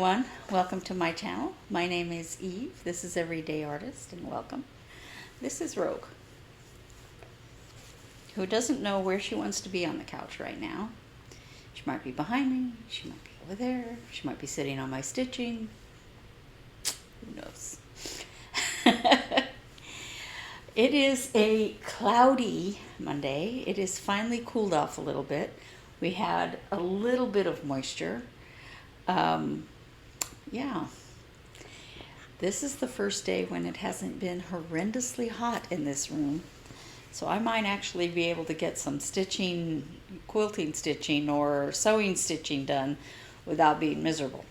everyone, welcome to my channel. My name is Eve. This is Everyday Artist, and welcome. This is Rogue, who doesn't know where she wants to be on the couch right now. She might be behind me, she might be over there, she might be sitting on my stitching. Who knows? It is a cloudy Monday. It is finally cooled off a little bit. We had a little bit of moisture. Yeah, this is the first day when it hasn't been horrendously hot in this room. So I might actually be able to get some stitching, quilting stitching or sewing stitching done without being miserable.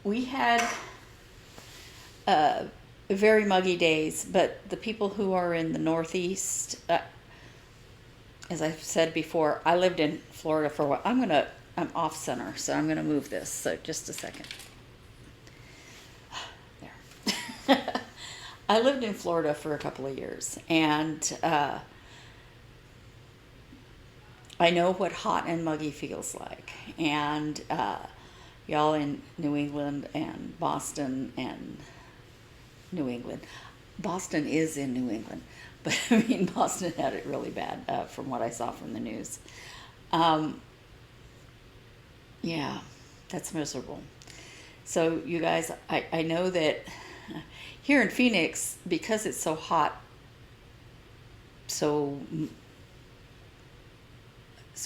We had very muggy days, but the people who are in the Northeast, as I've said before, I lived in Florida for a while. I'm off center, so I'm gonna move this. So just a second. There. I lived in Florida for a couple of years, and I know what hot and muggy feels like. And y'all in New England and Boston and New England. Boston is in New England, but I mean, Boston had it really bad from what I saw from the news. Yeah, that's miserable. So you guys, I know that here in Phoenix, because it's so hot, so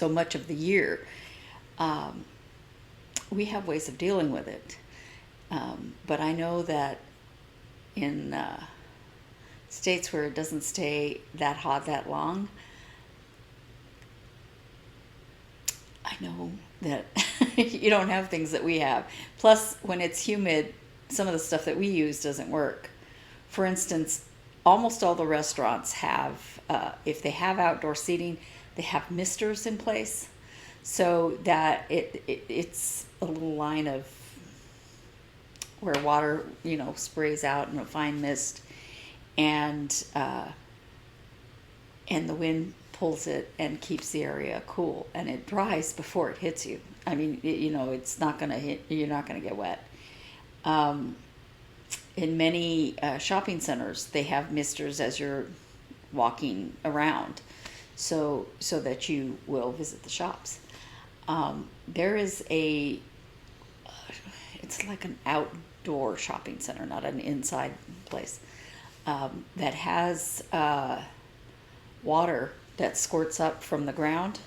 much of the year, we have ways of dealing with it. But I know that in states where it doesn't stay that hot that long, I know that you don't have things that we have. Plus, when it's humid, some of the stuff that we use doesn't work. For instance, almost all the restaurants have, if they have outdoor seating, they have misters in place, so that it's a little line of where water, sprays out in a fine mist, and the wind pulls it and keeps the area cool, and it dries before it hits you. I mean, it's not gonna hit. You're not gonna get wet. In many shopping centers, they have misters as you're walking around, so that you will visit the shops. There is it's like an outdoor shopping center, not an inside place, that has water that squirts up from the ground.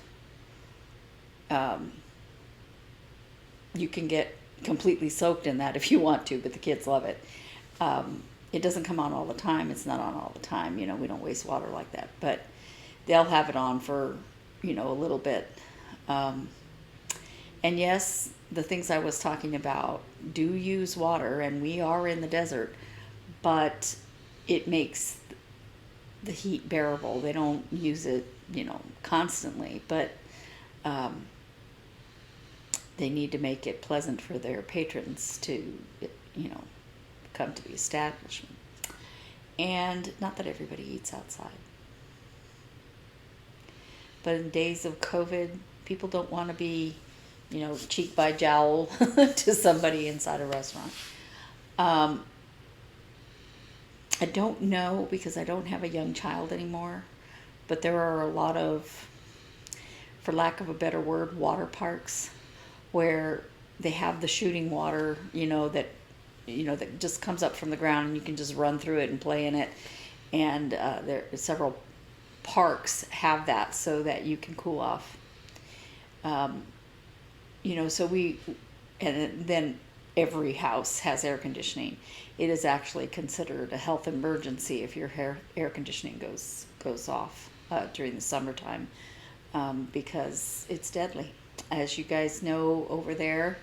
You can get completely soaked in that if you want to, but the kids love it. It doesn't come on all the time. It's not on all the time. We don't waste water like that, but they'll have it on for, a little bit. And yes, the things I was talking about do use water, and we are in the desert, but it makes the heat bearable. They don't use it, constantly, but they need to make it pleasant for their patrons to, come to the establishment. And not that everybody eats outside, but in days of COVID, people don't want to be, cheek by jowl to somebody inside a restaurant. I don't know, because I don't have a young child anymore, but there are a lot of, for lack of a better word, water parks where they have the shooting water, that just comes up from the ground, and you can just run through it and play in it. And there several parks have that, so that you can cool off. And then every house has air conditioning. It is actually considered a health emergency if your air conditioning goes off during the summertime, because it's deadly. As you guys know, over there,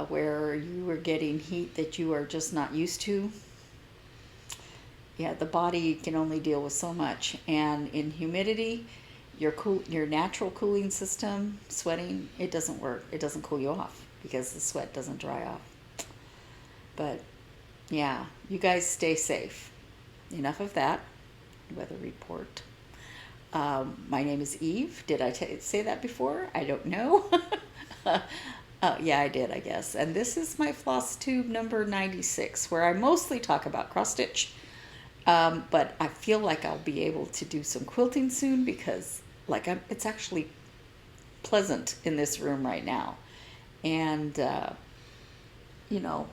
where you are getting heat that you are just not used to, yeah, the body can only deal with so much. And in humidity, your natural cooling system, sweating, it doesn't work. It doesn't cool you off because the sweat doesn't dry off. But yeah, you guys stay safe. Enough of that. Weather report. My name is Eve. Did I say that before? I don't know. Yeah, I did, I guess. And this is my Flosstube number 96, where I mostly talk about cross stitch. But I feel like I'll be able to do some quilting soon because, like, it's actually pleasant in this room right now. And, you know,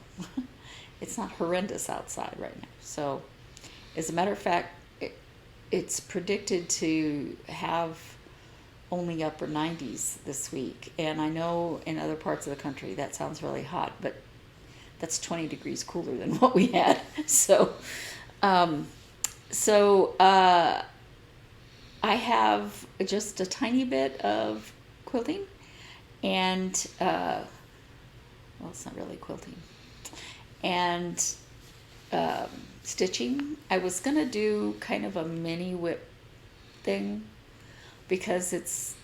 it's not horrendous outside right now. So, as a matter of fact, it's predicted to have only upper 90s this week. And I know in other parts of the country that sounds really hot, but that's 20 degrees cooler than what we had. So, I have just a tiny bit of quilting and, well, it's not really quilting, and stitching. I was going to do kind of a mini whip thing because it's,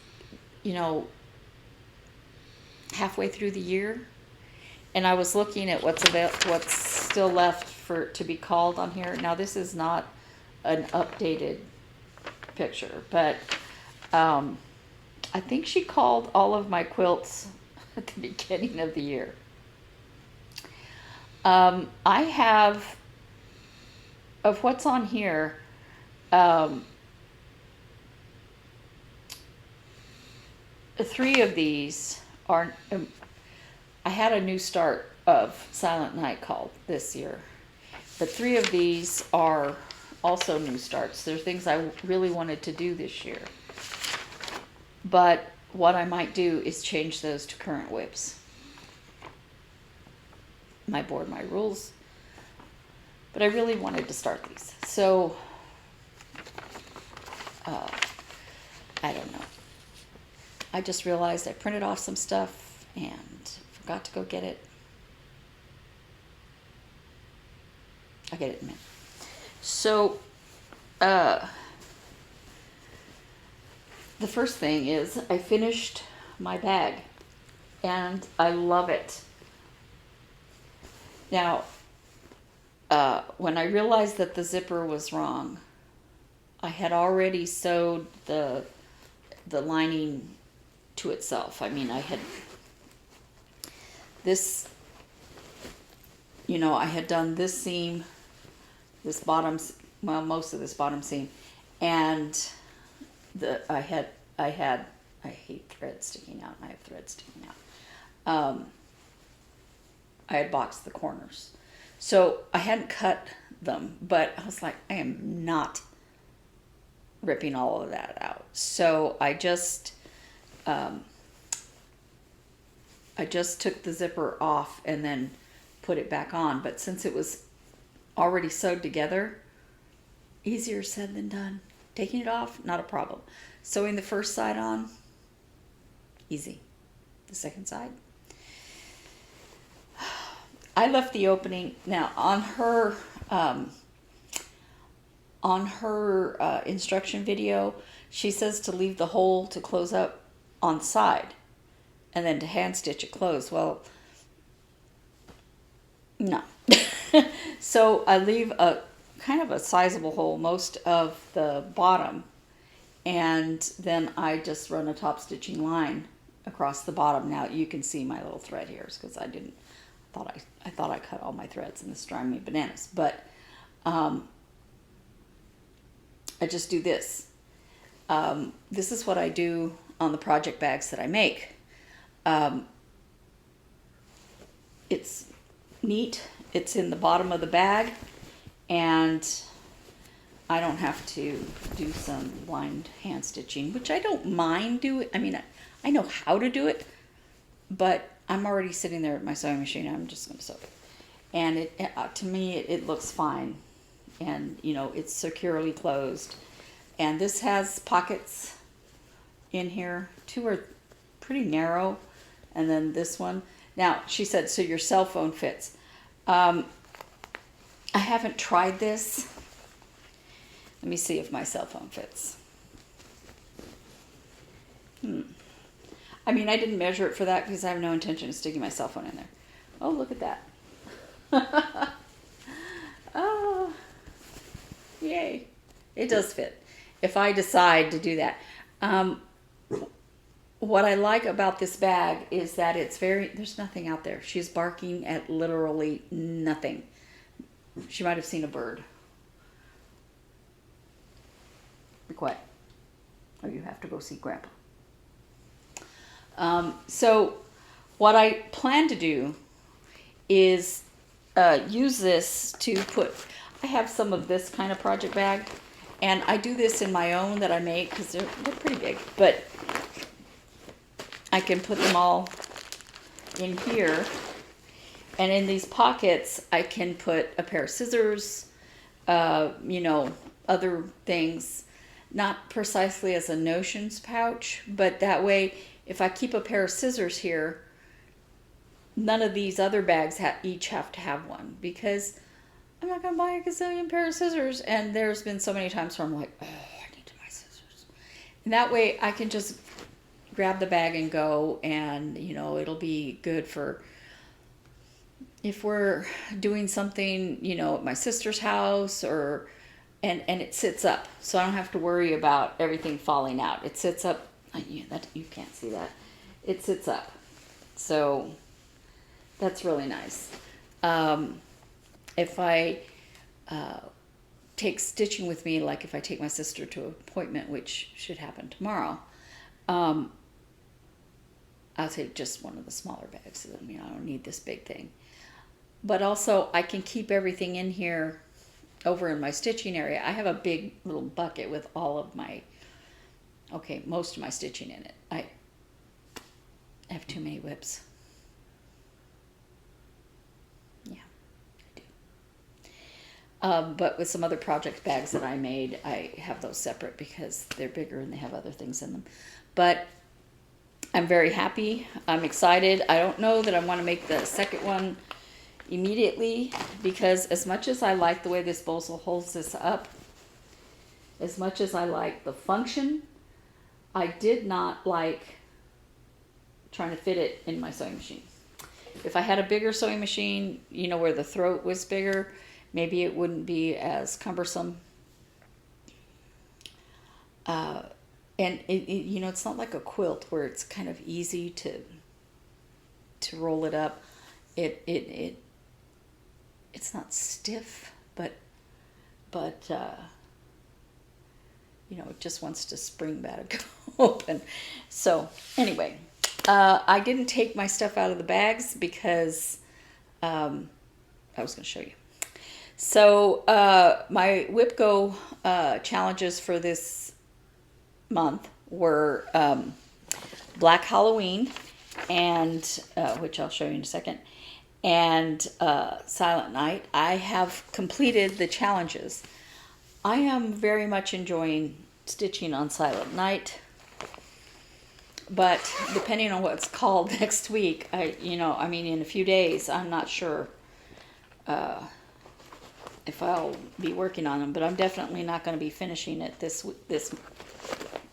halfway through the year. And I was looking at what's still left to be called on here. Now, this is not an updated picture, but I think she called all of my quilts at the beginning of the year. I have, of what's on here, 3 of these are, I had a new start of Silent Night called this year, but 3 of these are also new starts. They're things I really wanted to do this year, but what I might do is change those to current whips. My board, my rules, but I really wanted to start these. So, I don't know. I just realized I printed off some stuff and forgot to go get it. I'll get it in a minute. So, the first thing is I finished my bag and I love it. Now, when I realized that the zipper was wrong, I had already sewed the lining to itself. I mean, I had this, I had done this seam, this bottom, well, most of this bottom seam, and I hate thread sticking out, and I have thread sticking out. I had boxed the corners. So I hadn't cut them, but I was like, I am not ripping all of that out. So I just took the zipper off and then put it back on. But since it was already sewed together, easier said than done. Taking it off, not a problem. Sewing the first side on, easy. The second side. I left the opening. Now, on her instruction video, she says to leave the hole to close up on side and then to hand stitch it closed. Well, no. So I leave a kind of a sizable hole most of the bottom, and then I just run a top stitching line across the bottom. Now you can see my little thread here because I thought I cut all my threads, and this is driving me bananas. But I just do this. This is what I do on the project bags that I make. It's neat. It's in the bottom of the bag, and I don't have to do some blind hand stitching, which I don't mind doing. I mean, I know how to do it, but I'm already sitting there at my sewing machine. I'm just going to sew it. And to me, it looks fine. And, it's securely closed. And this has pockets in here. 2 are pretty narrow. And then this one. Now, she said, so your cell phone fits. I haven't tried this. Let me see if my cell phone fits. I mean, I didn't measure it for that because I have no intention of sticking my cell phone in there. Oh, look at that. Oh, yay. It does fit if I decide to do that. what I like about this bag is that there's nothing out there. She's barking at literally nothing. She might have seen a bird. Be quiet. Or you have to go see Grandpa. So what I plan to do is use this to put, I have some of this kind of project bag, and I do this in my own that I make because they're pretty big, but I can put them all in here, and in these pockets I can put a pair of scissors, you know, other things, not precisely as a notions pouch, but that way if I keep a pair of scissors here, none of these other bags each have to have one, because I'm not going to buy a gazillion pair of scissors. And there's been so many times where I'm like, oh, I need to buy scissors. And that way I can just grab the bag and go, and, you know, it'll be good for if we're doing something, you know, at my sister's house, or, and it sits up. So I don't have to worry about everything falling out. It sits up. You can't see that. It sits up. So that's really nice. If I take stitching with me, like if I take my sister to an appointment, which should happen tomorrow, I'll take just one of the smaller bags. I mean, I don't need this big thing. But also, I can keep everything in here over in my stitching area. I have a big little bucket with all of my, most of my stitching in it. I have too many whips. Yeah, I do. But with some other project bags that I made, I have those separate because they're bigger and they have other things in them. But I'm very happy. I'm excited. I don't know that I want to make the second one immediately, because as much as I like the way this Bosal holds this up, as much as I like the function, I did not like trying to fit it in my sewing machine. If I had a bigger sewing machine, you know, where the throat was bigger, maybe it wouldn't be as cumbersome. And you know, it's not like a quilt where it's kind of easy to roll it up. It's not stiff, but you know, it just wants to spring back open. So anyway, I didn't take my stuff out of the bags because I was going to show you. So my WIPGO challenges for this month were Black Halloween, and which I'll show you in a second, and Silent Night. I have completed the challenges. I am very much enjoying stitching on Silent Night, but depending on what's called next week, in a few days, I'm not sure if I'll be working on them, but I'm definitely not going to be finishing it this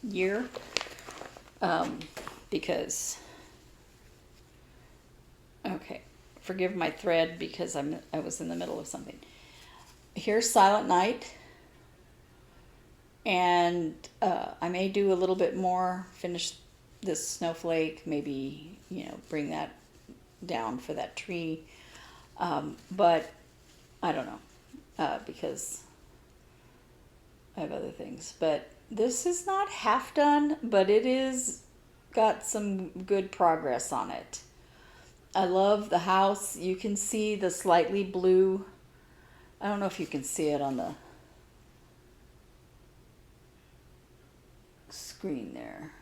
year, because, okay, forgive my thread because I was in the middle of something. Here's Silent Night, and I may do a little bit more, finish this Snowflake, maybe, bring that down for that tree, but I don't know, because I have other things. But this is not half done, but it is got some good progress on it. I love the house. You can see the slightly blue. I don't know if you can see it on the screen there.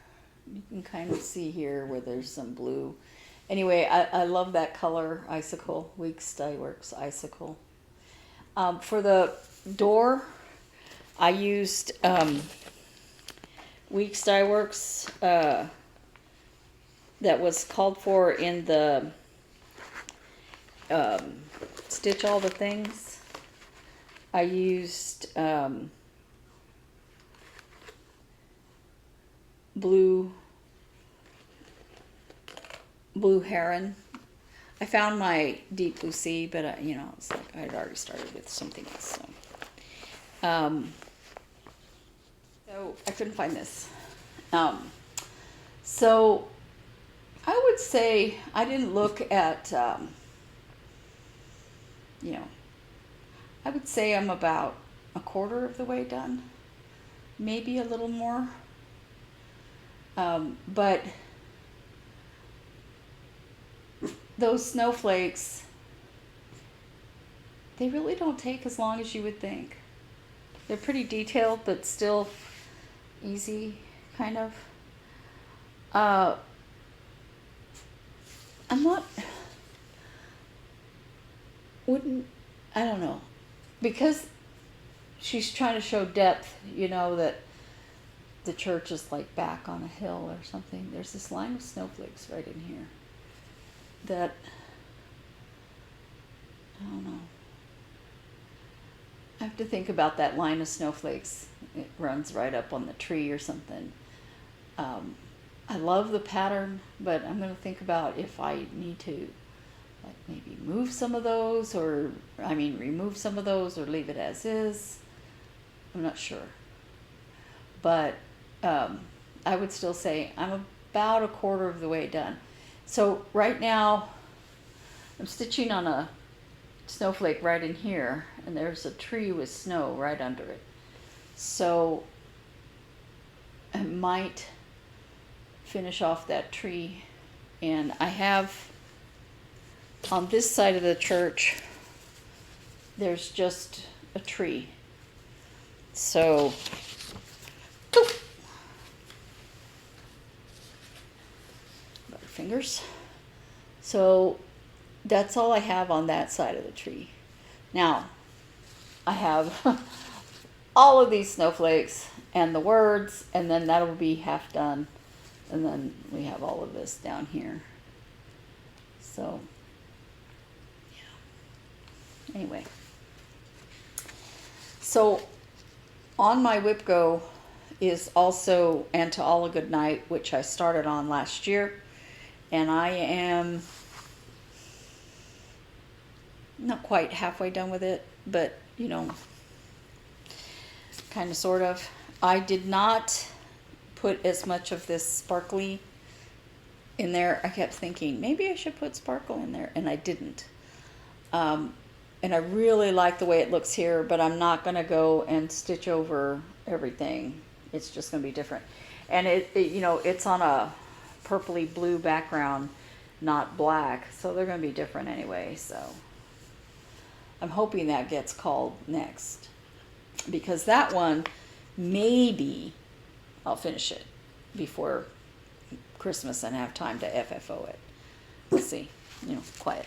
You can kind of see here where there's some blue. Anyway, I love that color, Icicle, Weeks Dye Works Icicle. For the door, I used Weeks Dye Works that was called for in the Stitch All the Things. I used blue heron. I found my deep blue sea, but it's like I'd already started with something else. So I couldn't find this. So I would say I didn't look at, I would say I'm about a quarter of the way done, maybe a little more. But those snowflakes, they really don't take as long as you would think. They're pretty detailed, but still easy, kind of. I'm not, I don't know. Because she's trying to show depth, that the church is like back on a hill or something. There's this line of snowflakes right in here that, I don't know. I have to think about that line of snowflakes. It runs right up on the tree or something. I love the pattern, but I'm going to think about if I need to maybe move some of those, remove some of those or leave it as is. I'm not sure. But I would still say I'm about a quarter of the way done. So right now I'm stitching on a snowflake right in here, and there's a tree with snow right under it. So I might finish off that tree, and I have on this side of the church there's just a tree. So fingers. So that's all I have on that side of the tree. Now I have all of these snowflakes and the words, and then that'll be half done, and then we have all of this down here. So yeah, anyway, so on my WIPGO is also And to All a Good Night, which I started on last year, and I am not quite halfway done with it, but kind of, sort of. I did not put as much of this sparkly in there. I kept thinking maybe I should put sparkle in there, and I didn't. And I really like the way it looks here, but I'm not going to go and stitch over everything. It's just going to be different. And it's on a purpley blue background, not black, so they're going to be different anyway. So I'm hoping that gets called next, because that one, maybe I'll finish it before Christmas and have time to FFO it. Let's see, quiet.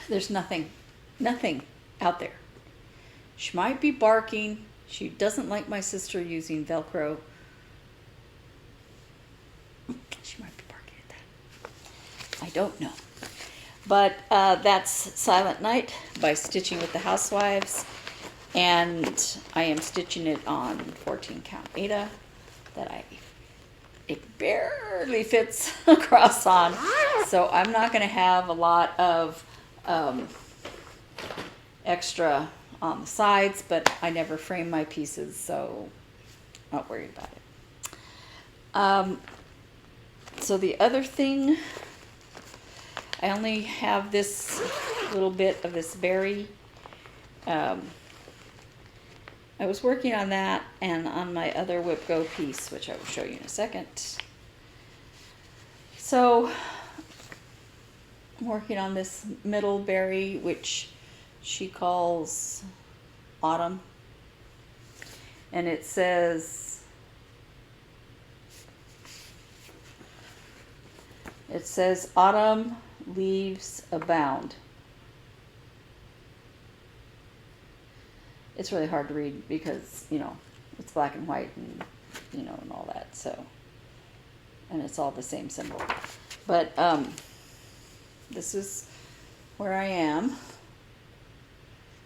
There's nothing out there. She might be barking. She doesn't like my sister using Velcro. She might be barking at that. I don't know. But that's Silent Night by Stitching with the Housewives. And I am stitching it on 14 count Aida that it barely fits across on. So I'm not going to have a lot of extra on the sides, but I never frame my pieces, so not worried about it. So the other thing, I only have this little bit of this berry. I was working on that and on my other WIPGO piece, which I will show you in a second. So I'm working on this middle berry, which she calls Autumn. And it says, Autumn leaves abound. It's really hard to read because, it's black and white and, and all that. So, and it's all the same symbol. But this is where I am.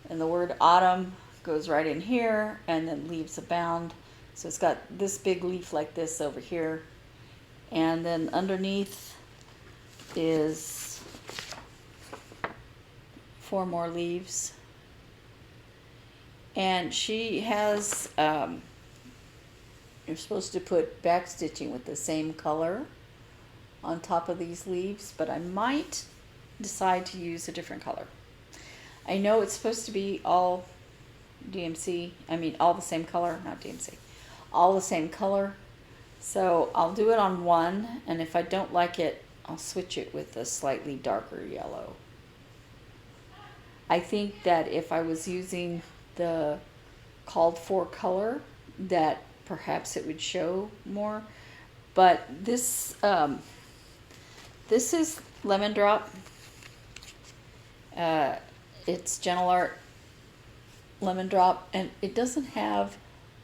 And the word autumn goes right in here, and then leaves abound. So it's got this big leaf like this over here. And then underneath is 4 more leaves. And she has, you're supposed to put back stitching with the same color on top of these leaves, but I might decide to use a different color. I know it's supposed to be all DMC, all the same color, not DMC, all the same color. So I'll do it on one, and if I don't like it, I'll switch it with a slightly darker yellow. I think that if I was using the called for color, that perhaps it would show more. But this is Lemon Drop. It's Gentle Art Lemon Drop, and it doesn't have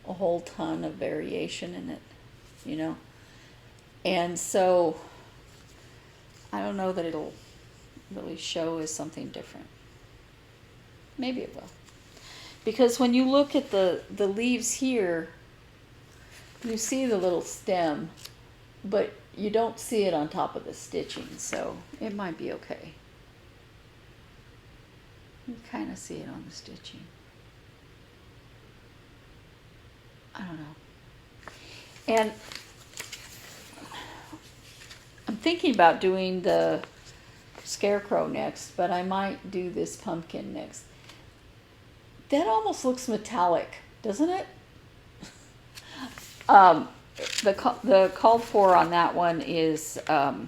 a whole ton of variation in it, you know. And so I don't know that it'll really show as something different. Maybe it will. Because when you look at the leaves here, you see the little stem, but you don't see it on top of the stitching, so it might be okay. You kind of see it on the stitching. I don't know. And I'm thinking about doing the scarecrow next, but I might do this pumpkin next. That almost looks metallic, doesn't it? The called for on that one is the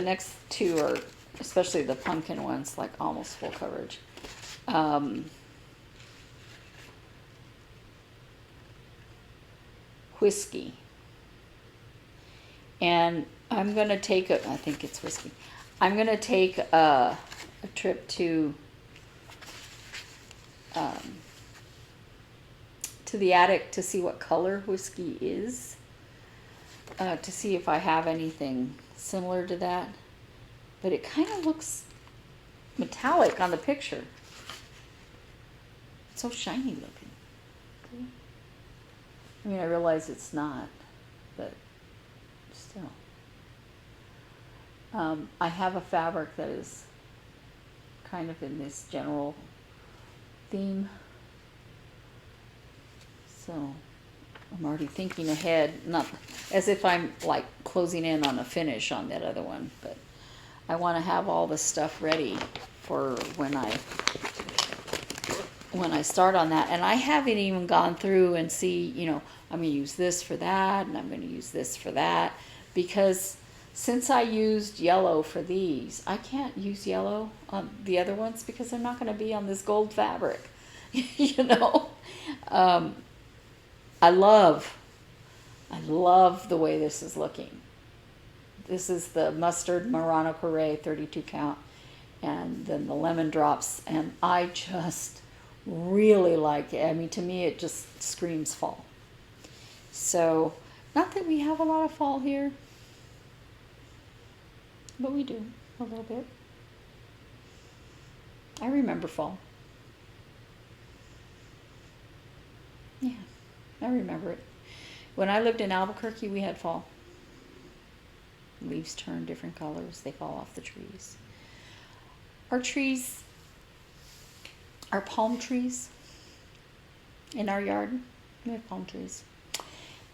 next two are, especially the pumpkin ones, like almost full coverage. Whiskey. And I'm going to take I think it's whiskey. I'm going to take a trip to the attic to see what color whiskey is, to see if I have anything similar to that. But it kind of looks metallic on the picture. It's so shiny looking. I realize it's not, but still. I have a fabric that is kind of in this general theme. So I'm already thinking ahead, not as if I'm like closing in on a finish on that other one, but I want to have all the stuff ready for when I start on that. And I haven't even gone through and see, I'm going to use this for that, and I'm going to use this for that, because since I used yellow for these, I can't use yellow on the other ones because they're not going to be on this gold fabric. I love the way this is looking. This is the mustard Murano Carre 32 count, and then the lemon drops, and I just really like it. To me it just screams fall. So, not that we have a lot of fall here, but we do a little bit. I remember fall. Yeah, I remember it. When I lived in Albuquerque, we had fall. Leaves turn different colors. They fall off the trees. Our trees, our palm trees in our yard, we have palm trees.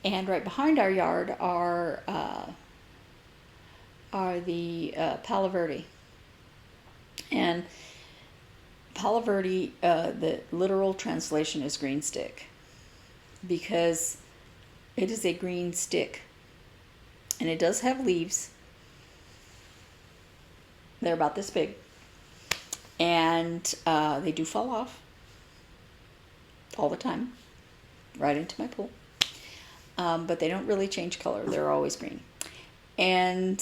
And right behind our yard are the Palo Verde. And Palo Verde, the literal translation is green stick, because it is a green stick. And it does have leaves. They're about this big. And they do fall off all the time, right into my pool. But they don't really change color. They're always green. And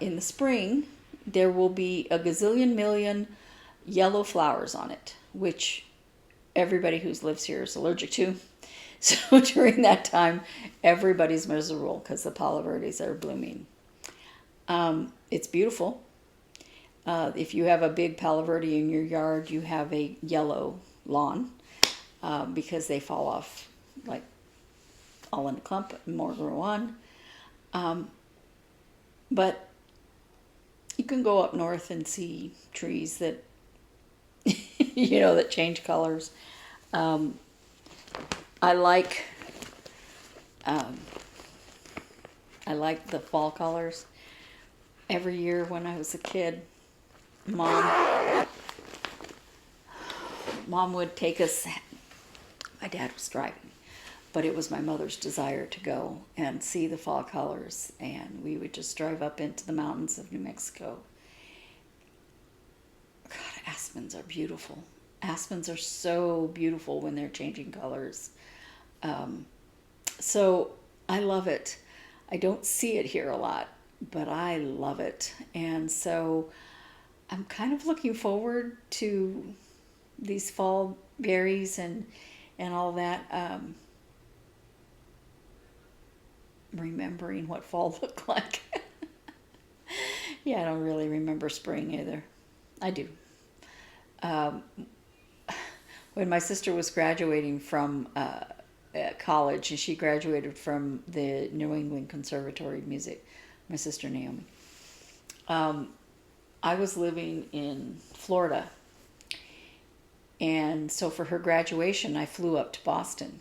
in the spring, there will be a gazillion million yellow flowers on it, which everybody who lives here is allergic to. So during that time, everybody's miserable because the Palo Verdes are blooming. It's beautiful. If you have a big Palo Verde in your yard, you have a yellow lawn because they fall off like all in a clump, more grow on. But you can go up north and see trees that, you know, that change colors. I like the fall colors. Every year when I was a kid, Mom would take us. My dad was driving, but it was my mother's desire to go and see the fall colors, and we would just drive up into the mountains of New Mexico. God, aspens are beautiful. Aspens are so beautiful when they're changing colors. So I love it. I don't see it here a lot, but I love it. And so I'm kind of looking forward to these fall berries and all that. Remembering what fall looked like. Yeah, I don't really remember spring either. I do. When my sister was graduating from college, and she graduated from the New England Conservatory of Music, my sister Naomi, I was living in Florida. And so for her graduation, I flew up to Boston.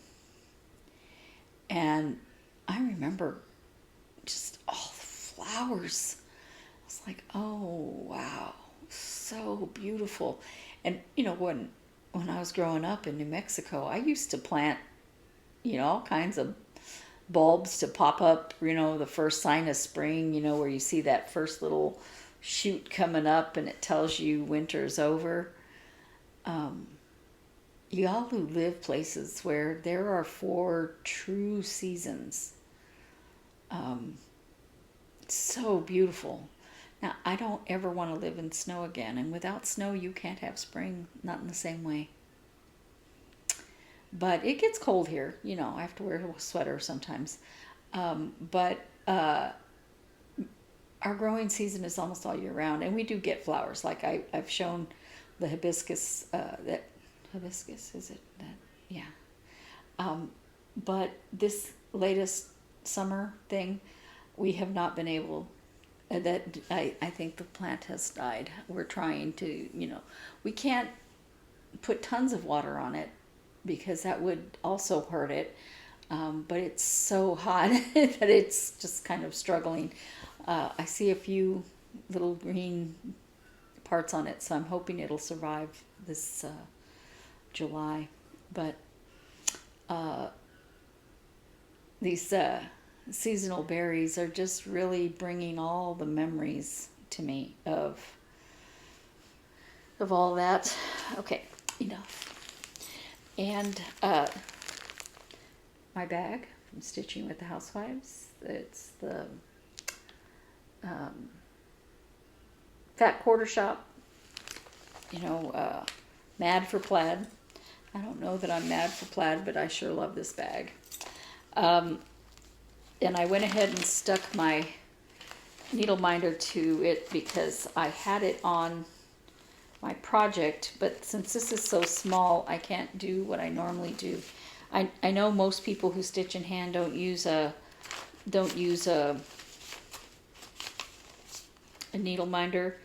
And I remember just all the flowers. I was like, oh, wow, so beautiful. And, you know, when I was growing up in New Mexico, I used to plant, you know, all kinds of bulbs to pop up, you know, the first sign of spring, you know, where you see that first little shoot coming up and it tells you winter's over. Y'all who live places where there are 4 true seasons, it's so beautiful. Now, I don't ever want to live in snow again, and without snow, you can't have spring, not in the same way. But it gets cold here, you know, I have to wear a sweater sometimes. But our growing season is almost all year round, and we do get flowers. Like I've shown the hibiscus, hibiscus, is it? That, yeah. But this latest summer thing, we have not been able, I think the plant has died. We're trying to, you know, we can't put tons of water on it because that would also hurt it. But it's so hot that it's just kind of struggling. I see a few little green parts on it, so I'm hoping it'll survive this July. But these seasonal berries are just really bringing all the memories to me of all that. Okay, enough. And my bag from Stitching with the Housewives. It's the Fat Quarter Shop. You know, mad for plaid. I don't know that I'm mad for plaid, but I sure love this bag. And I went ahead and stuck my needle minder to it because I had it on my project, but since this is so small, I can't do what I normally do. I know most people who stitch in hand don't use a needle minder,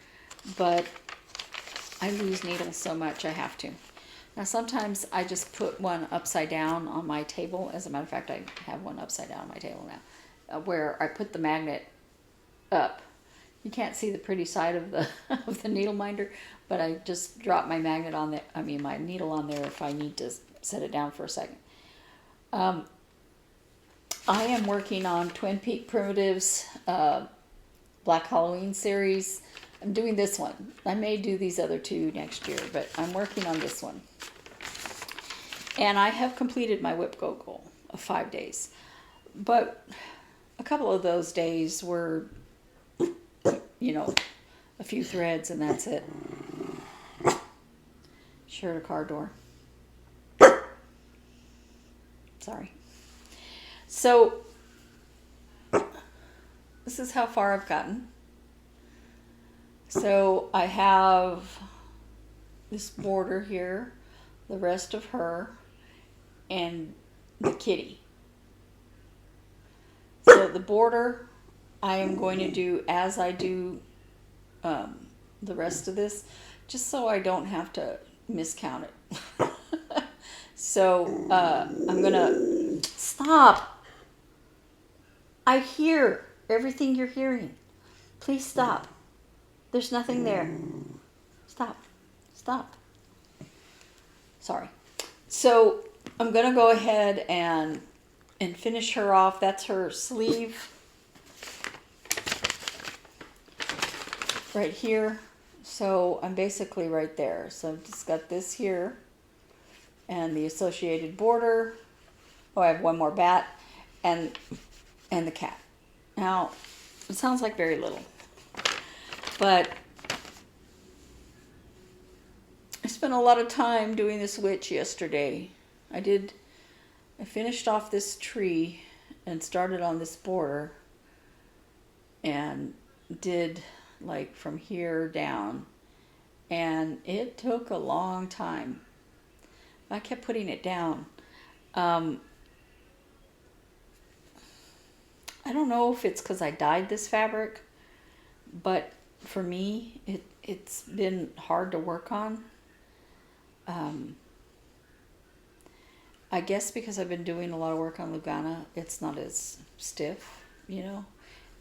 but I lose needles so much I have to. Now sometimes I just put one upside down on my table. As a matter of fact, I have one upside down on my table now, where I put the magnet up. You can't see the pretty side of the of the needle minder, but I just drop my magnet on there. I mean my needle on there if I need to set it down for a second. I am working on Twin Peak Primitives Black Halloween series. I'm doing this one. I may do these other 2 next year, but I'm working on this one. And I have completed my WIPGO goal of 5 days. But a couple of those days were, you know, a few threads and that's it. Sure, a car door. Sorry. So, this is how far I've gotten. So I have this border here, the rest of her, and the kitty. So the border I am going to do as I do the rest of this, just so I don't have to miscount it. So I'm gonna stop. I hear everything you're hearing. Please stop. There's nothing there. Stop. Stop. Sorry. So I'm gonna go ahead and finish her off. That's her sleeve right here. So I'm basically right there. So I've just got this here and the associated border. Oh, I have one more bat and the cat. Now, it sounds like very little, but I spent a lot of time doing this witch yesterday. I finished off this tree and started on this border and did like from here down, and it took a long time. I kept putting it down. I don't know if it's because I dyed this fabric, but for me, it's been hard to work on. I guess because I've been doing a lot of work on Lugana, it's not as stiff, you know.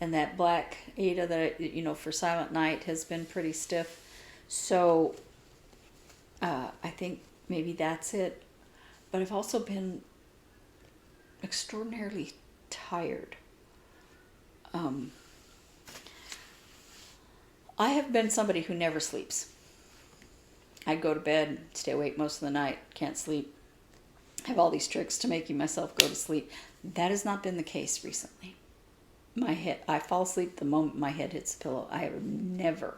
And that black Ada that, for Silent Night has been pretty stiff. So I think maybe that's it. But I've also been extraordinarily tired. I have been somebody who never sleeps. I go to bed, stay awake most of the night, can't sleep. I have all these tricks to making myself go to sleep. That has not been the case recently. I fall asleep the moment my head hits the pillow. I have never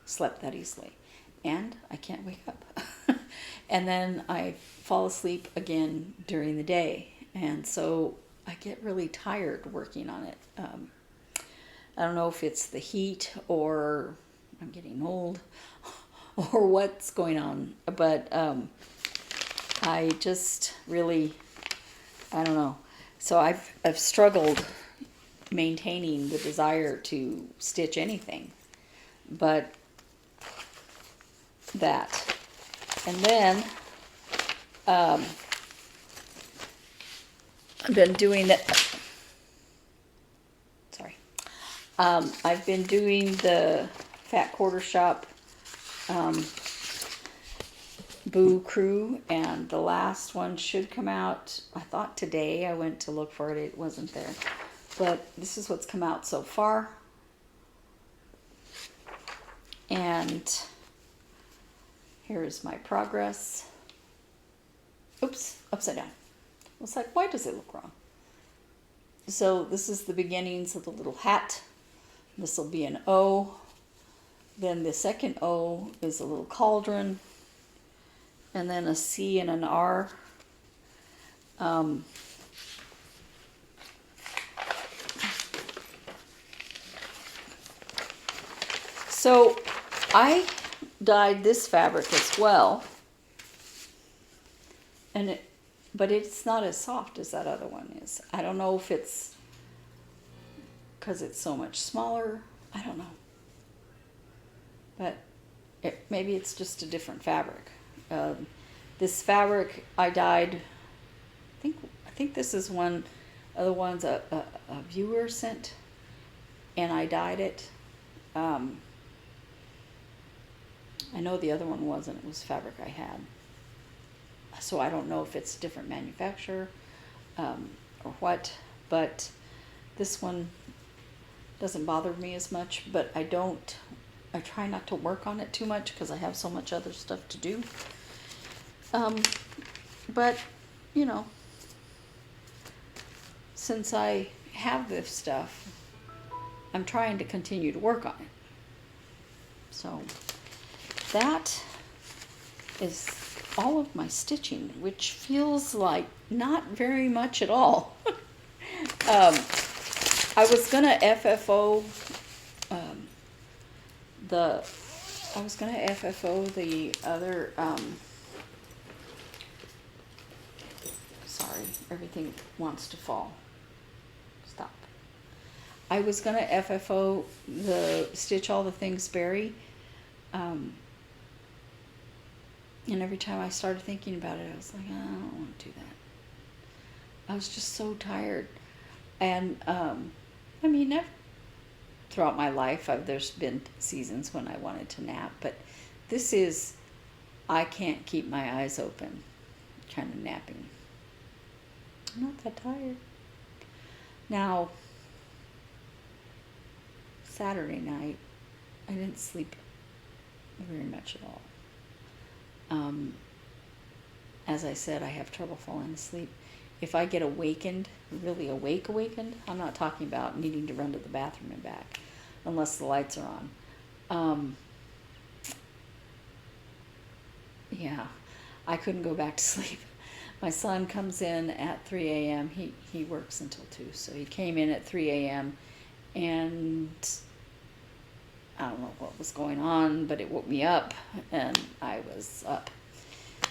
slept that easily. And I can't wake up. And then I fall asleep again during the day. And so I get really tired working on it. I don't know if it's the heat or I'm getting old or what's going on. But I just really, I don't know. So I've struggled maintaining the desire to stitch anything but that. And then I've been doing that. Sorry. I've been doing the Fat Quarter Shop Boo Crew, and the last one should come out, I thought today. I went to look for it. It wasn't there. But this is what's come out so far. And here is my progress. Oops, upside down. I was like, why does it look wrong? So this is the beginnings of the little hat. This will be an O. Then the second O is a little cauldron. And then a C and an R. So I dyed this fabric as well, but it's not as soft as that other one is. I don't know if it's because it's so much smaller. I don't know, but maybe it's just a different fabric. This fabric I dyed. I think this is one of the ones a viewer sent, and I dyed it. I know the other one wasn't. It was fabric I had. So I don't know if it's a different manufacturer or what, but this one doesn't bother me as much, but I try not to work on it too much because I have so much other stuff to do. But, since I have this stuff, I'm trying to continue to work on it. So that is all of my stitching, which feels like not very much at all. I was gonna FFO the other sorry, everything wants to fall. Stop. I was gonna FFO the Stitch All the Things Berry, and every time I started thinking about it, I was like, I don't want to do that. I was just so tired, and I mean, throughout my life, there's been seasons when I wanted to nap, but this is, I can't keep my eyes open, kind of napping. I'm not that tired. Now, Saturday night, I didn't sleep very much at all. As I said, I have trouble falling asleep. If I get awakened, really awakened, I'm not talking about needing to run to the bathroom and back, unless the lights are on. Yeah, I couldn't go back to sleep. My son comes in at 3 a.m. He works until 2, so he came in at 3 a.m. and I don't know what was going on, but it woke me up, and I was up.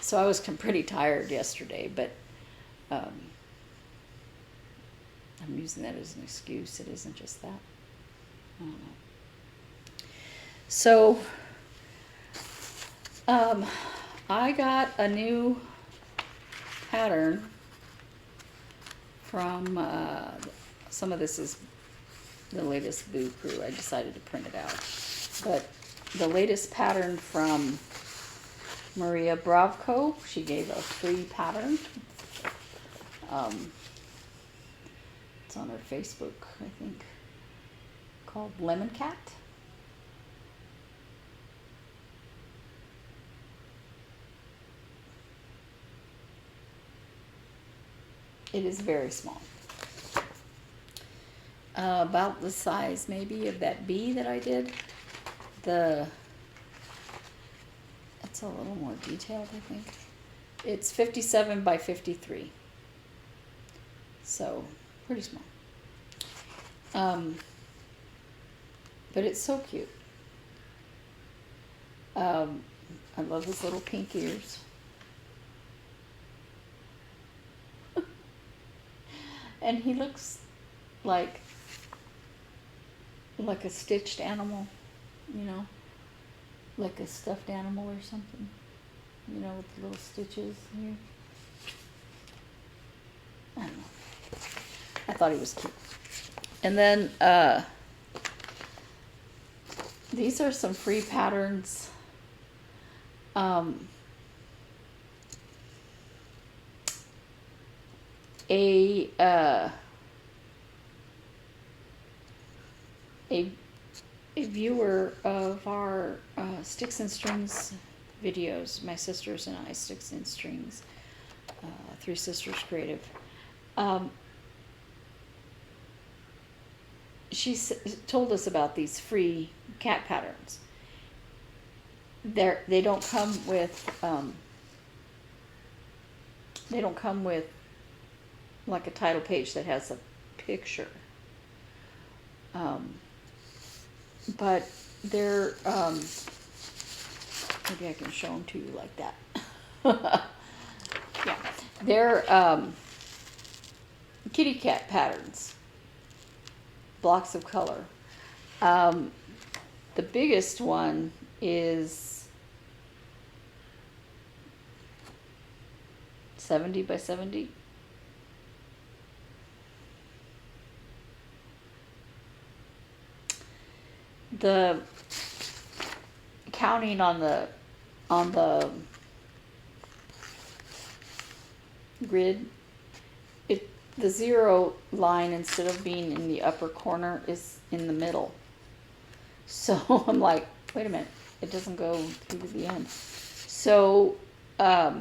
So I was pretty tired yesterday, but I'm using that as an excuse. It isn't just that. I don't know. So I got a new pattern from, some of this is the latest Boo Crew. I decided to print it out. But the latest pattern from Maria Bravko, she gave a free pattern. It's on her Facebook, I think, called Lemon Cat. It is very small. About the size maybe of that bee that I did. It's a little more detailed, I think. It's 57 by 53. So, pretty small. But it's so cute. I love his little pink ears. And he looks like a stitched animal, you know, like a stuffed animal or something, you know, with the little stitches here. I don't know. I thought he was cute. And then these are some free patterns. A viewer of our Sticks and Strings videos, my sisters and I, Sticks and Strings, Three Sisters Creative, she told us about these free cat patterns. They don't come with like a title page that has a picture. But they're, maybe I can show them to you like that. Yeah, they're kitty cat patterns, blocks of color. The biggest one is 70 by 70. The counting on the grid, the 0 line, instead of being in the upper corner, is in the middle. So I'm like, wait a minute, it doesn't go through to the end. So I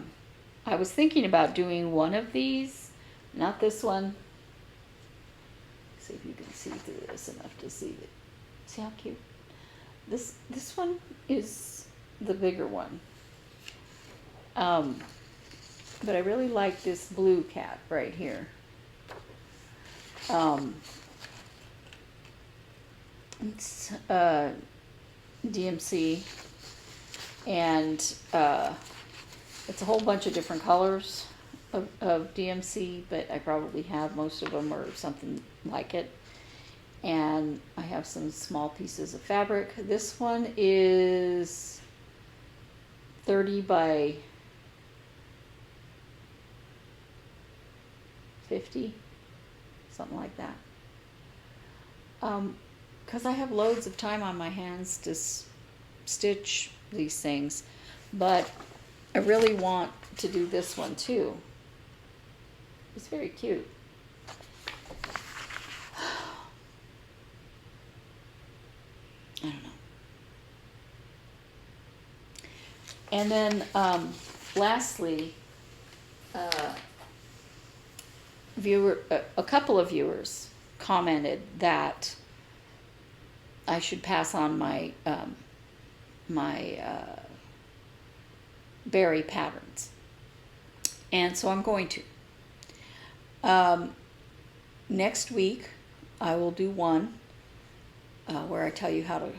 was thinking about doing one of these, not this one. See if you can see through this enough to see it. See how cute? This one is the bigger one. But I really like this blue cat right here. It's DMC, and it's a whole bunch of different colors of DMC, but I probably have most of them or something like it. and I have some small pieces of fabric. This one is 30 by 50, something like that. Because I have loads of time on my hands to stitch these things, but I really want to do this one too. It's very cute. I don't know. And then lastly, a couple of viewers commented that I should pass on my berry patterns, and so I'm going to. Next week I will do one where I tell you how to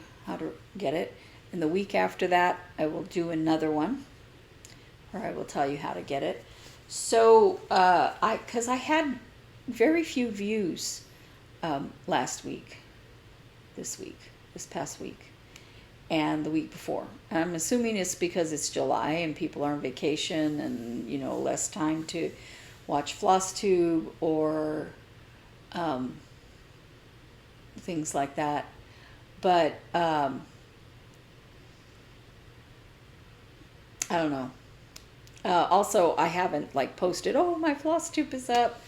get it, and the week after that I will do another one where I will tell you how to get it. So because I had very few views last week, this past week, and the week before. I'm assuming it's because it's July and people are on vacation and, you know, less time to watch Flosstube or things like that. But I don't know. Also, I haven't like posted, oh, my Flosstube is up.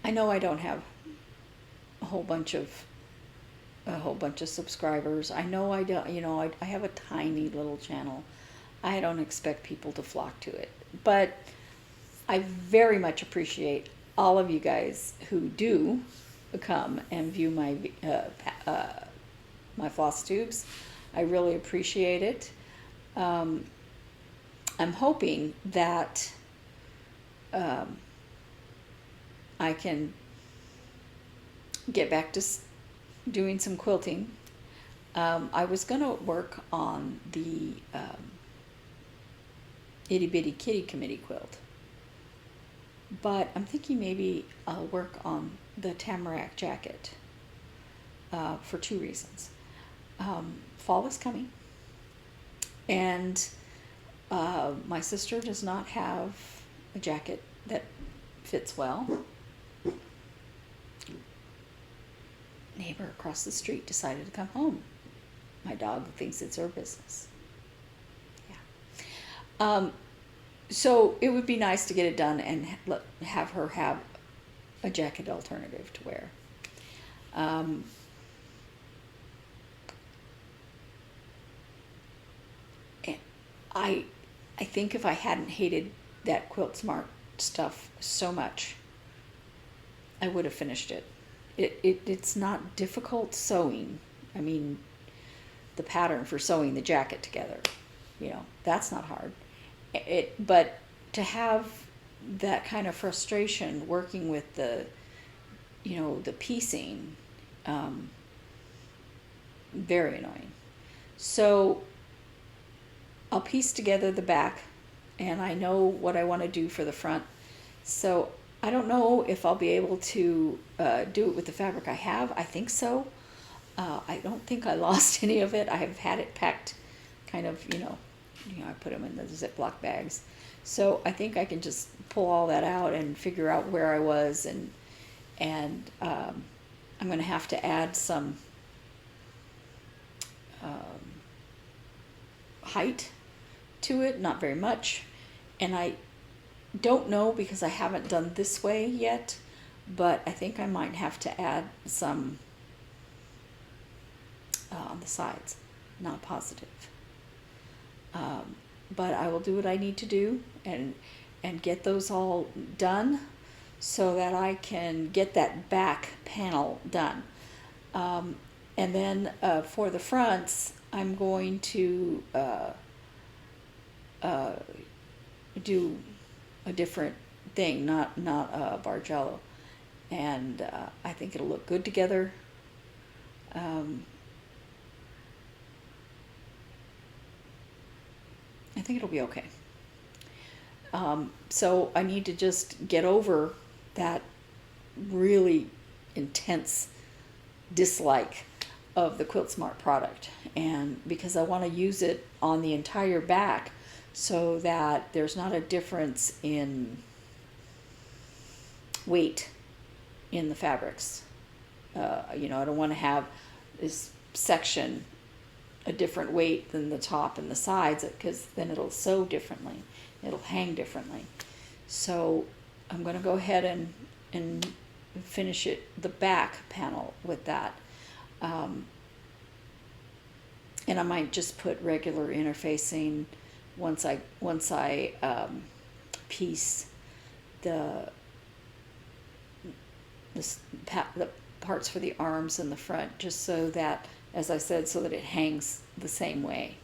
I know I don't have a whole bunch of subscribers. I know I don't, you know, I have a tiny little channel. I don't expect people to flock to it, but I very much appreciate all of you guys who do come and view my my Flosstubes. I really appreciate it. I'm hoping that I can get back to doing some quilting. I was going to work on the Itty Bitty Kitty Committee quilt, but I'm thinking maybe I'll work on the Tamarack jacket for two reasons. Fall is coming, and my sister does not have a jacket that fits well. Neighbor across the street decided to come home. My dog thinks it's her business. Yeah. So it would be nice to get it done and have her have a jacket alternative to wear. I think if I hadn't hated that Quilt Smart stuff so much, I would have finished it. It's not difficult sewing. I mean, the pattern for sewing the jacket together, you know, that's not hard. But to have that kind of frustration working with the, you know, the piecing, very annoying. So I'll piece together the back, and I know what I want to do for the front. So I don't know if I'll be able to do it with the fabric I have. I think so. I don't think I lost any of it. I have had it packed kind of, you know, I put them in the Ziploc bags. So I think I can just pull all that out and figure out where I was, and I'm going to have to add some height to it, not very much. And I don't know because I haven't done this way yet, but I think I might have to add some on the sides. Not positive. But I will do what I need to do and get those all done so that I can get that back panel done. And then for the fronts, I'm going to do a different thing, not Bargello, and I think it'll look good together. I think it'll be okay. So I need to just get over that really intense dislike of the Quilt Smart product, and because I want to use it on the entire back so that there's not a difference in weight in the fabrics. I don't want to have this section a different weight than the top and the sides, because then it'll sew differently, it'll hang differently. So I'm going to go ahead and finish the back panel with that. And I might just put regular interfacing once I piece the parts for the arms and the front, just so that, as I said, so that it hangs the same way.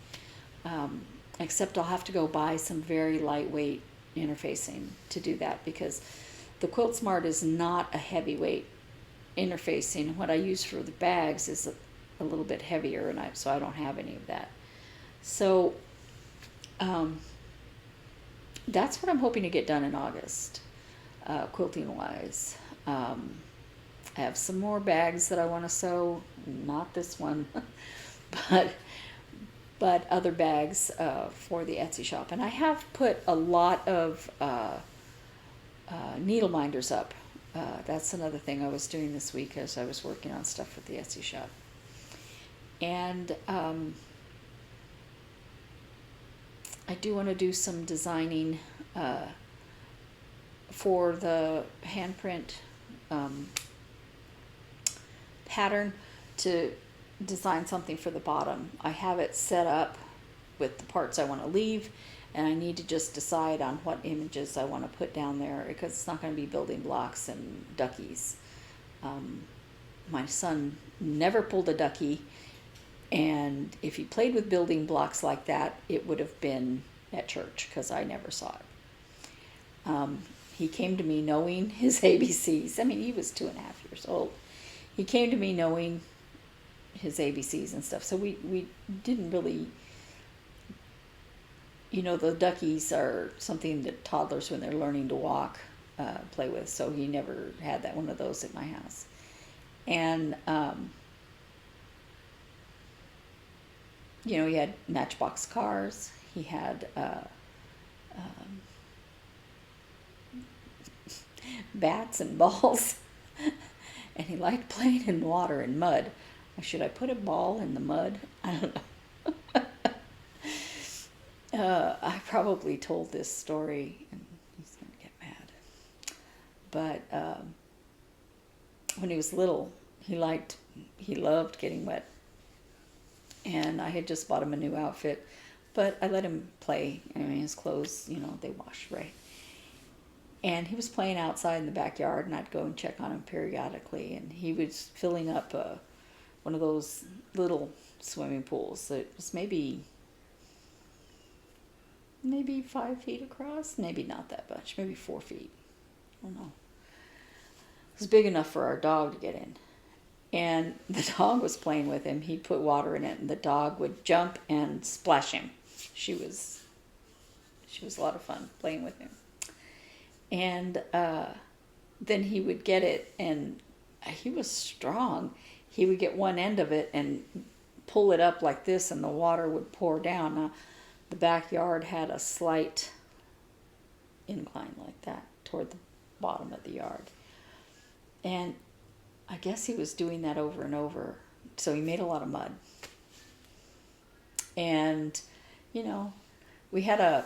Except I'll have to go buy some very lightweight interfacing to do that, because the Quilt Smart is not a heavyweight interfacing. What I use for the bags is a little bit heavier, and so I don't have any of that. So that's what I'm hoping to get done in August, quilting wise. I have some more bags that I want to sew, not this one, but other bags for the Etsy shop. And I have put a lot of needle minders up. That's another thing I was doing this week as I was working on stuff for the Etsy shop. And I do want to do some designing for the handprint pattern, to design something for the bottom. I have it set up with the parts I want to leave, and I need to just decide on what images I want to put down there, because it's not going to be building blocks and duckies. My son never pulled a ducky, and if he played with building blocks like that, it would have been at church, because I never saw it. He came to me knowing his ABCs. I mean, he was 2.5 years old. He came to me knowing his ABCs and stuff. So we didn't really, the duckies are something that toddlers, when they're learning to walk, play with. So he never had one of those at my house. And, he had Matchbox cars. He had bats and balls. And he liked playing in water and mud. Should I put a ball in the mud? I don't know. I probably told this story, and he's going to get mad. But when he was little, he loved getting wet. And I had just bought him a new outfit, but I let him play. I mean, his clothes, they wash, right? And he was playing outside in the backyard, and I'd go and check on him periodically. And he was filling up one of those little swimming pools. It was maybe 5 feet across, maybe not that much, maybe 4 feet. I don't know. It was big enough for our dog to get in. And the dog was playing with him. He'd put water in it, and the dog would jump and splash him. She was a lot of fun playing with him. And then he would get it, and he was strong. He would get one end of it and pull it up like this, and the water would pour down. Now, the backyard had a slight incline like that toward the bottom of the yard. And I guess he was doing that over and over. So he made a lot of mud. And, we had a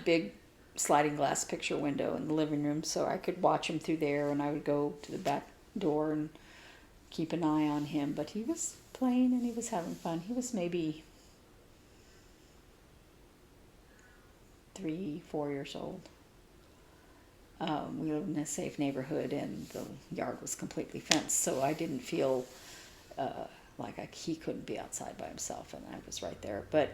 big sliding glass picture window in the living room, so I could watch him through there, and I would go to the back door and keep an eye on him. But he was playing, and he was having fun. He was maybe 3-4 years old. We lived in a safe neighborhood, and the yard was completely fenced, so I didn't feel like he couldn't be outside by himself, and I was right there. But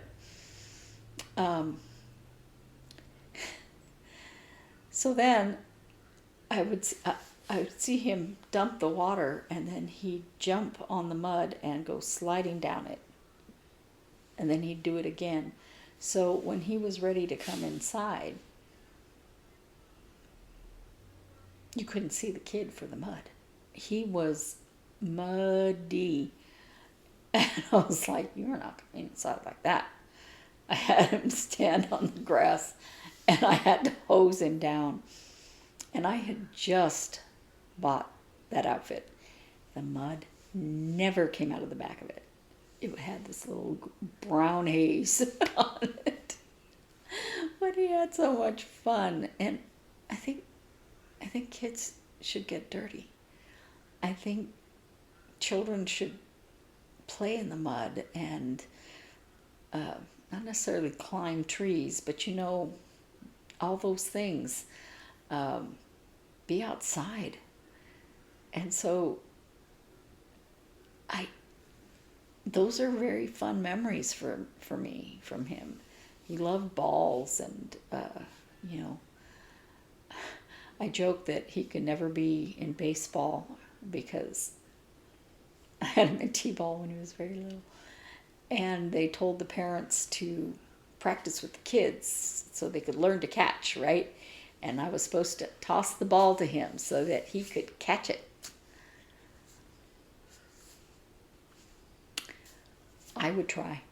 so then I would see him dump the water, and then he'd jump on the mud and go sliding down it, and then he'd do it again. So when he was ready to come inside, you couldn't see the kid for the mud. He was muddy. And I was like, you're not going inside like that. I had him stand on the grass and I had to hose him down. And I had just bought that outfit. The mud never came out of the back of it. It had this little brown haze on it. But he had so much fun. And I think kids should get dirty. I think children should play in the mud and not necessarily climb trees, but all those things. Be outside. And so those are very fun memories for me from him. He loved balls and, I joke that he could never be in baseball because I had him in t-ball when he was very little. And they told the parents to practice with the kids so they could learn to catch, right? And I was supposed to toss the ball to him so that he could catch it. I would try.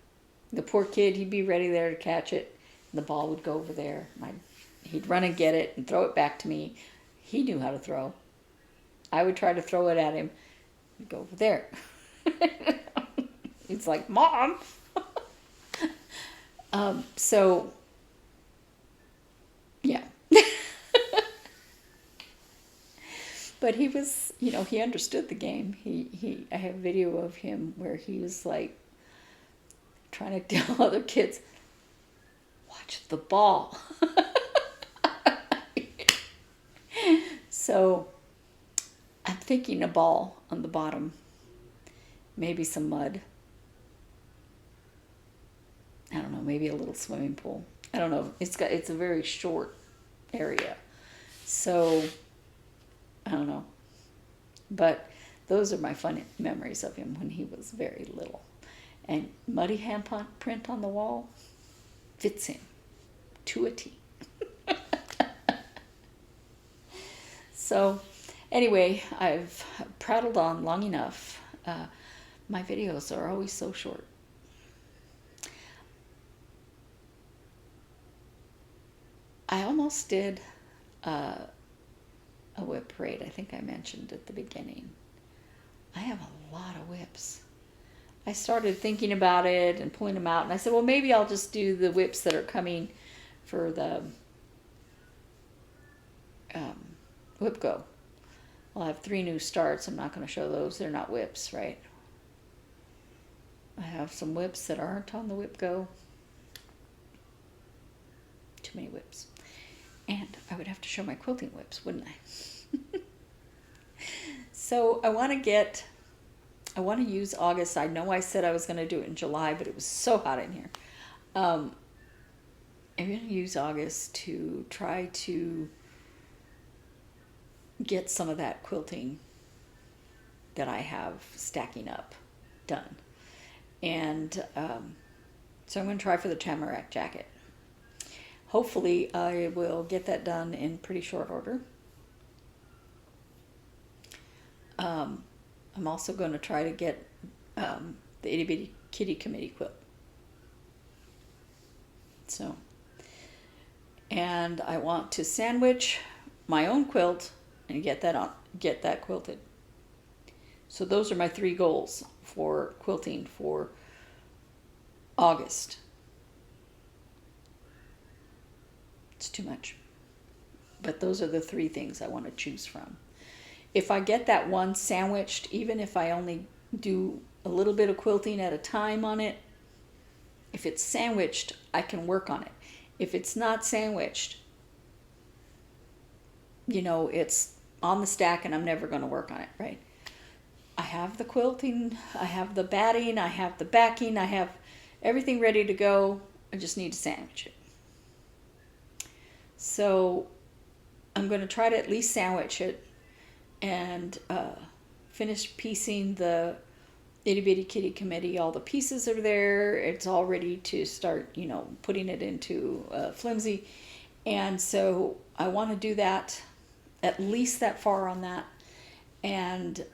The poor kid, he'd be ready there to catch it. The ball would go over there. He'd run and get it and throw it back to me. He knew how to throw. I would try to throw it at him. He'd go over there. It's like, Mom! Yeah. But he was, he understood the game. I have video of him where he was like trying to tell other kids, watch the ball. So I'm thinking a ball on the bottom, maybe some mud. I don't know, maybe a little swimming pool. I don't know. It's a very short area. So I don't know. But those are my fun memories of him when he was very little. And muddy handprint on the wall fits him to a T. So anyway, I've prattled on long enough. My videos are always so short. I almost did a whip parade. I think I mentioned at the beginning. I have a lot of whips. I started thinking about it and pulling them out, and I said, well, maybe I'll just do the whips that are coming for the WIPGO. I'll have 3 new starts. I'm not going to show those. They're not whips, right? I have some whips that aren't on the WIPGO. Too many whips. And I would have to show my quilting whips, wouldn't I? So I want to use August. I know I said I was going to do it in July, but it was so hot in here. I'm going to use August to try to get some of that quilting that I have stacking up done. And so I'm going to try for the tamarack jacket. Hopefully I will get that done in pretty short order. I'm also going to try to get the Itty Bitty Kitty Committee quilt. So, and I want to sandwich my own quilt and get that quilted. So those are my 3 goals for quilting for August. It's too much. But those are the 3 things I want to choose from. If I get that one sandwiched, even if I only do a little bit of quilting at a time on it, if it's sandwiched, I can work on it. If it's not sandwiched, it's on the stack and I'm never going to work on it, right? I have the quilting, I have the batting, I have the backing, I have everything ready to go. I just need to sandwich it. So I'm going to try to at least sandwich it and finish piecing the Itty Bitty Kitty Committee. All the pieces are there. It's all ready to start, putting it into flimsy. And so I want to do that at least that far on that, and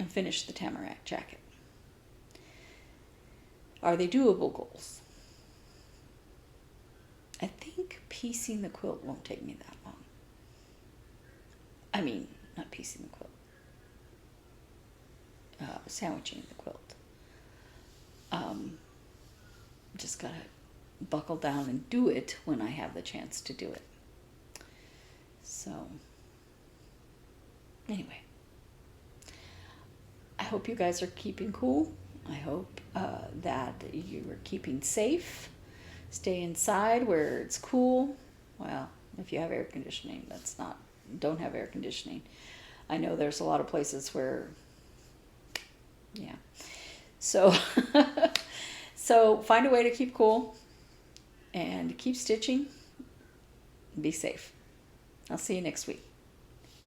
finish the tamarack jacket. Are they doable goals? I think piecing the quilt won't take me that long. I mean, not piecing the quilt. Sandwiching the quilt. Just gotta buckle down and do it when I have the chance to do it. So, anyway. I hope you guys are keeping cool. I hope that you are keeping safe. Stay inside where it's cool. Well, if you have air conditioning, don't have air conditioning. I know there's a lot of places where, yeah. So, so find a way to keep cool and keep stitching. Be safe. I'll see you next week.